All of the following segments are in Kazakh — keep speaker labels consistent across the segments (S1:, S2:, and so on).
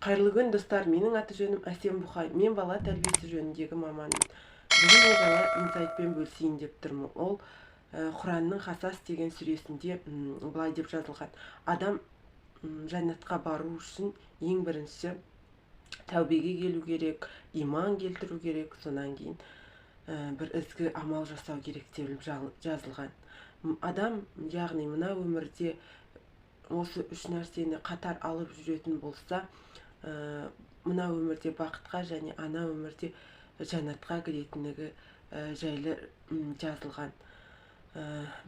S1: Қайырлы күн, достар. Менің аты жөнім Әсем Бұхай. Мен бала тәрбиесі жөніндегі маманмын. Бүгін мен жаңа инсайтпен бөлісейін деп тұрмын. Ол Құранның Қасас деген сүресінде былай деп жазылған. Адам жәннатқа бару үшін ең бірінші тәубеге келу керек, иман келтіру керек, сонан кейін бір ізгі амал жасау керек деп жазылған. Адам, яғни мына өмірде осы үш нәрсені қатар алып жүретін болса, мына өмірде бақытқа және ана өмірде жәннатқа кіретіндігі жайлы жазылған.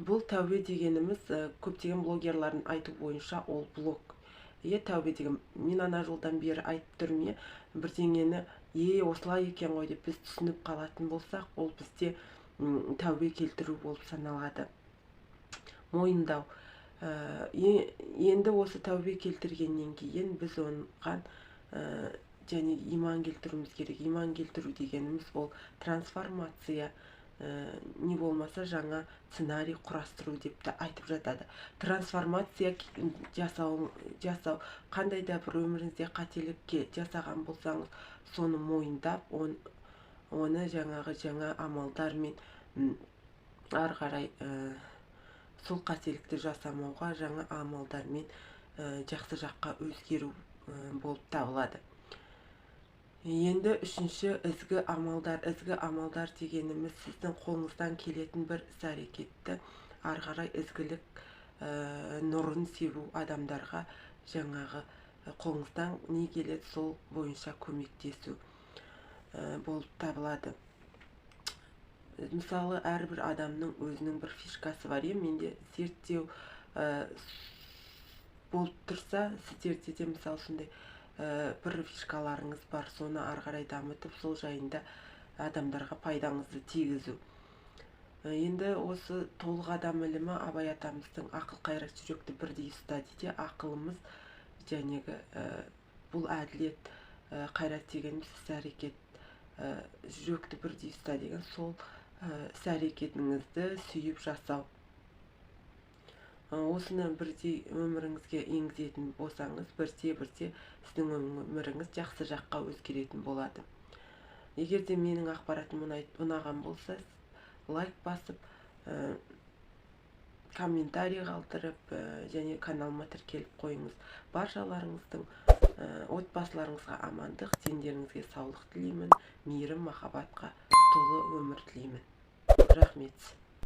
S1: Бұл тәубе дегеніміз көптеген блогерлардың айту бойынша ол блог. Тәубе деген, мен ана жолдан бері айтып тұрмын, бірдеңені осылай екен ғой деп біз түсініп қалатын болсақ, ол бізде тәубе келтіру болып саналады. Мойындау. Енді осы тәубе келтіргеннен кейін біз оған және иман келтіруіміз керек. Иман келтіру дегеніміз ол трансформация, не болмаса жаңа сценарий құрастыру деп те айтып жатады. Трансформация жасау, қандай да бір өміріңізде қателік жасаған болсаңыз, соны мойындап, оны жаңа амалдармен ары қарай сол қателікті жасамауға жаңа амалдармен жақсы жаққа өзгеру болып табылады. Енді үшінші ізгі амалдар. Ізгі амалдар дегеніміз сіздің қолыңыздан келетін бір іс-әрекетті ары қарай ізгілік нұрын себу, адамдарға жаңағы қолыңыздан не келеді сол бойынша көмектесу болып табылады. Мысалы, әрбір адамның өзінің бір фишкасы бар. Менде зерттеу болып тұрса, сіздерде де мысалы сондай бір фишкаларыңыз бар, соны ары қарай дамытып, сол жайында адамдарға пайдаңызды тигізу. Енді осы толық адам ілімі Абай атамыздың ақыл қайрат жүректі бірдей ұста дейді. Ақылымыз жәнегі бұл әділет, қайрат дегеніміз іс-әрекет, жүректі бірдей ұста деген сол іс-әрекетіңізді сүйіп жасау. Осыны бірдей өміріңізге енгізетін болсаңыз, бірте сіздің өміріңіз жақсы жаққа өзгеретін болады. Егер де менің ақпаратым ұнаған болса, лайк басып, комментарий қалдырып, және каналыма тіркеліп қойыңыз. Баршаларыңыздың отбасыларыңызға амандық, дендеріңізге саулық тілеймін, мейірім, махаббатқа толы өмір тілеймін. Рахмет.